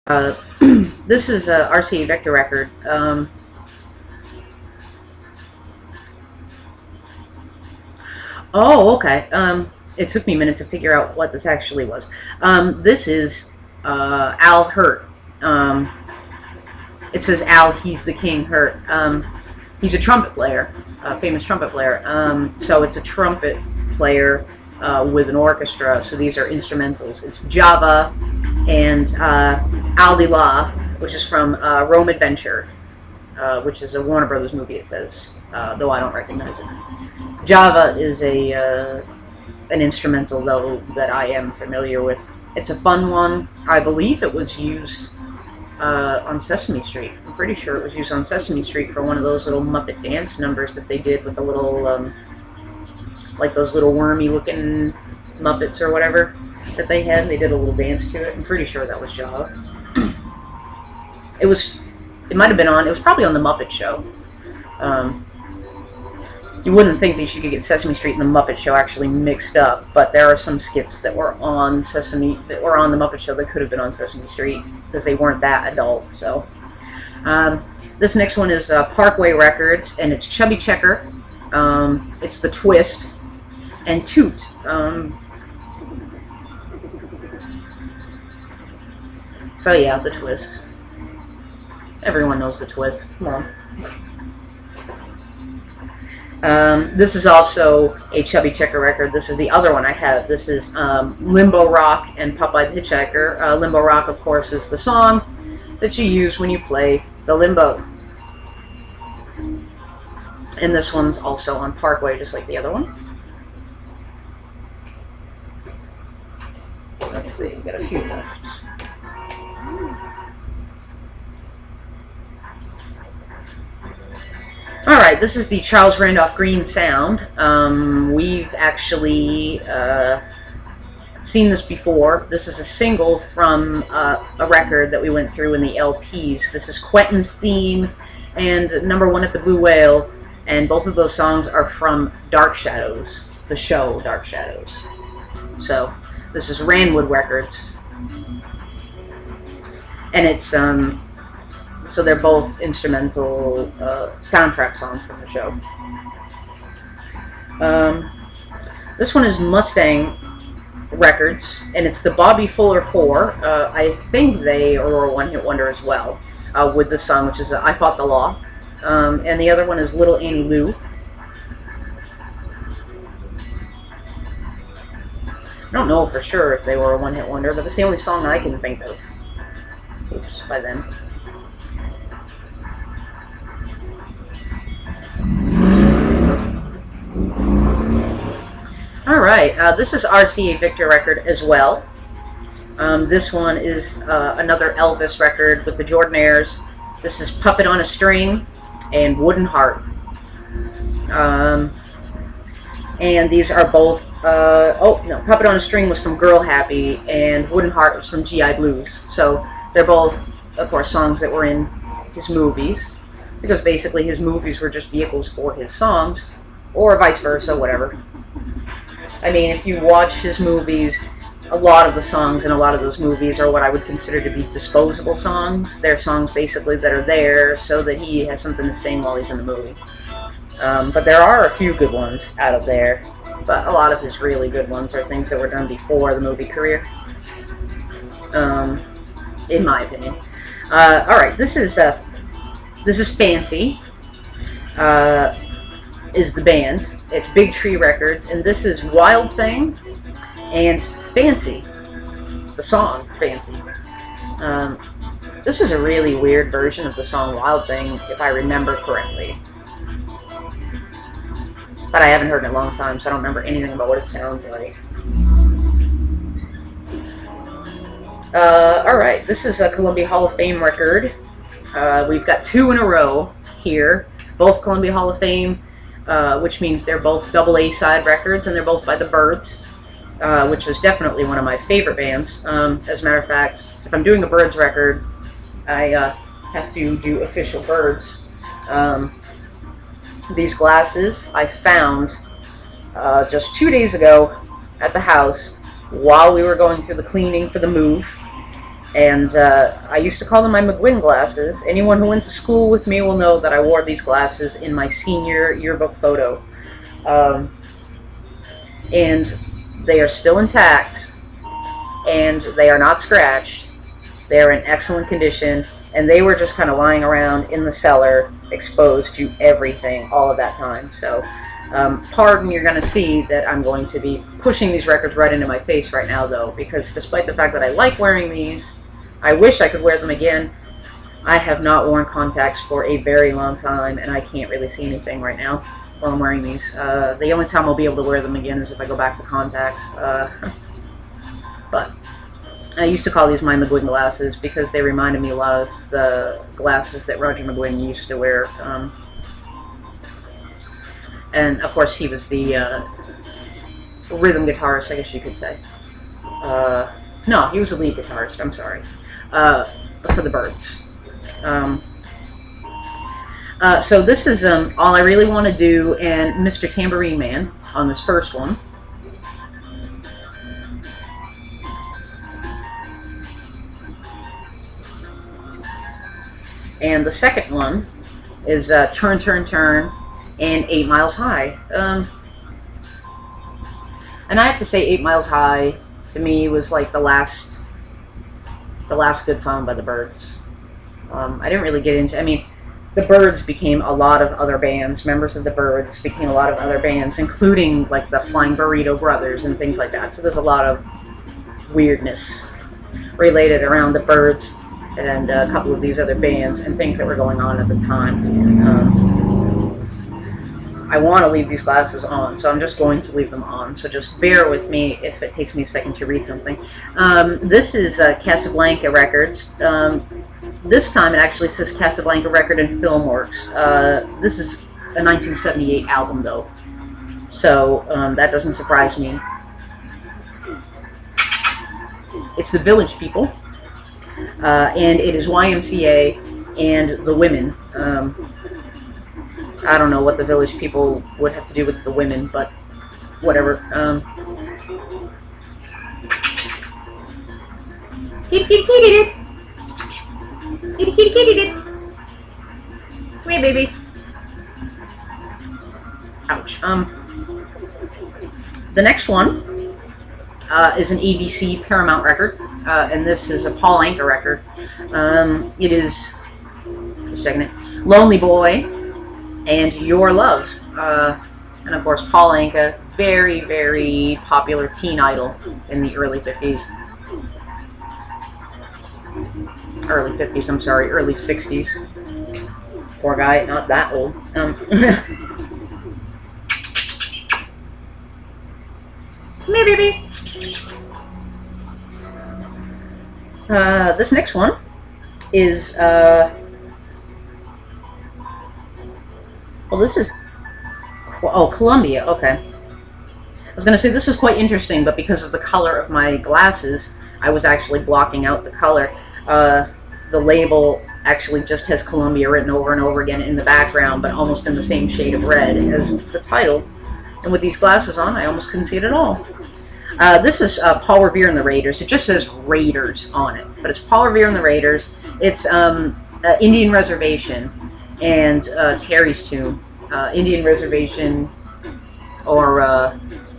Uh, this is a RCA Vector record. Oh, okay. It took me a minute to figure out what this actually was. This is Al Hurt. It says Al, he's the king, Hurt. He's a trumpet player, a famous trumpet player. So it's a trumpet player with an orchestra. So these are instrumentals. It's Java and Al Di La, which is from Rome Adventure, which is a Warner Brothers movie, it says, though I don't recognize it. Java is an instrumental, though, that I am familiar with. It's a fun one. I believe it was used on Sesame Street. I'm pretty sure it was used on Sesame Street for one of those little Muppet dance numbers that they did with the little, like those little wormy-looking Muppets or whatever that they had. They did a little dance to it. I'm pretty sure that was Java. It might have been on, it was probably on The Muppet Show. You wouldn't think that you could get Sesame Street and The Muppet Show actually mixed up, but there are some skits that were on The Muppet Show that could have been on Sesame Street because they weren't that adult. So this next one is Parkway Records, and it's Chubby Checker. It's The Twist and Toot. So yeah, The Twist. Everyone knows The Twist. Come on. This is also a Chubby Checker record. This is the other one I have. This is Limbo Rock and Popeye the Hitchhiker. Limbo Rock, of course, is the song that you use when you play the limbo. And this one's also on Parkway, just like the other one. Let's see, got a few left. Alright, this is the Charles Randolph Green sound. We've actually seen this before. This is a single from a record that we went through in the LPs. This is Quentin's Theme and Number One at the Blue Whale, and both of those songs are from Dark Shadows, the show Dark Shadows. So, this is Ranwood Records. And it's, so they're both instrumental soundtrack songs from the show. This one is Mustang Records, and it's the Bobby Fuller 4. I think they are a one-hit wonder as well, with this song, which is I Fought the Law. And the other one is Little Annie Lou. I don't know for sure if they were a one-hit wonder, but it's the only song I can think of. Oops, by them. Alright, this is RCA Victor record as well. This one is another Elvis record with the Jordanaires. This is Puppet on a String and Wooden Heart. And these are both, oh no, Puppet on a String was from Girl Happy and Wooden Heart was from GI Blues. So they're both, of course, songs that were in his movies, because basically his movies were just vehicles for his songs, or vice versa, whatever. I mean, if you watch his movies, a lot of the songs in a lot of those movies are what I would consider to be disposable songs. They're songs basically that are there so that he has something to sing while he's in the movie. But there are a few good ones out of there, but a lot of his really good ones are things that were done before the movie career, in my opinion. Alright, this is Fancy, is the band. It's Big Tree Records, and this is Wild Thing and Fancy, the song Fancy. This is a really weird version of the song Wild Thing, if I remember correctly. But I haven't heard it in a long time, so I don't remember anything about what it sounds like. Alright, this is a Columbia Hall of Fame record. We've got two in a row here, both Columbia Hall of Fame, which means they're both double A-side records, and they're both by the Byrds, which was definitely one of my favorite bands. As a matter of fact, if I'm doing a Byrds record, I have to do official Byrds. These glasses I found just 2 days ago at the house while we were going through the cleaning for the move. And I used to call them my McQuinn glasses. Anyone who went to school with me will know that I wore these glasses in my senior yearbook photo. And they are still intact, and they are not scratched. They are in excellent condition, and they were just kind of lying around in the cellar, exposed to everything all of that time. So, pardon, you're going to see that I'm going to be pushing these records right into my face right now, though, because despite the fact that I like wearing these, I wish I could wear them again. I have not worn contacts for a very long time, and I can't really see anything right now while I'm wearing these. The only time I'll be able to wear them again is if I go back to contacts. But I used to call these my McQuinn glasses because they reminded me a lot of the glasses that Roger McQuinn used to wear. And of course, he was the rhythm guitarist, I guess you could say. No, he was the lead guitarist, I'm sorry, for the Byrds. So this is All I Really Want to Do and Mr. Tambourine Man on this first one. And the second one is Turn, Turn, Turn and 8 Miles High. And I have to say 8 Miles High to me was like the last good song by the Byrds. I didn't really get into, I mean, the Byrds became a lot of other bands. Members of the Byrds became a lot of other bands, including like the Flying Burrito Brothers and things like that. So there's a lot of weirdness related around the Byrds and a couple of these other bands and things that were going on at the time. I want to leave these glasses on, so I'm just going to leave them on. So just bear with me if it takes me a second to read something. This is Casablanca Records. This time it actually says Casablanca Record and Filmworks. This is a 1978 album, though, so that doesn't surprise me. It's the Village People, and it is YMCA and the Women. I don't know what the Village People would have to do with the women, but whatever. Kitty, kitty, kitty, kitty, kitty, kitty. Come here, baby. Ouch. The next one is an ABC Paramount record, and this is a Paul Anka record. It is, just checking it, Lonely Boy and Your Love. And of course, Paul Anka, very, very popular teen idol in the early 50s. Early 50s, I'm sorry, early 60s. Poor guy, not that old. Come here, baby. This next one is, well, this is, oh, Columbia, okay. I was going to say this is quite interesting, but because of the color of my glasses, I was actually blocking out the color. The label actually just has Columbia written over and over again in the background, but almost in the same shade of red as the title. And with these glasses on, I almost couldn't see it at all. This is Paul Revere and the Raiders. It just says Raiders on it, but it's Paul Revere and the Raiders. It's Indian Reservation and Terry's Tomb. Indian Reservation, or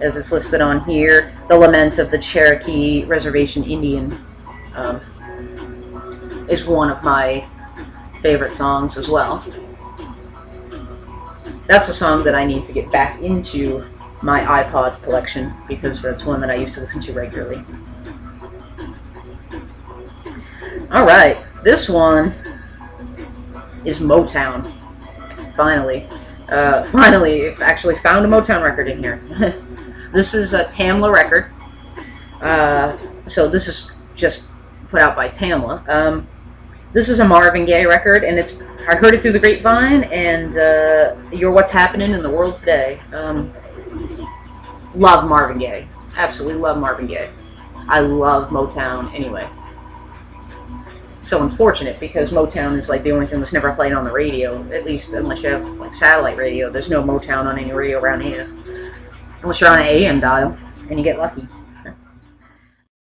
as it's listed on here, The Lament of the Cherokee Reservation Indian, is one of my favorite songs as well. That's a song that I need to get back into my iPod collection, because that's one that I used to listen to regularly. Alright, this one is Motown. Finally. Finally, I've actually found a Motown record in here. This is a Tamla record. So this is just put out by Tamla. This is a Marvin Gaye record, and it's, I heard it through the grapevine, and you're what's happening in the world today. Love Marvin Gaye. Absolutely love Marvin Gaye. I love Motown anyway. So unfortunate, because Motown is like the only thing that's never played on the radio, at least unless you have like satellite radio. There's no Motown on any radio around here, unless you're on an AM dial and you get lucky.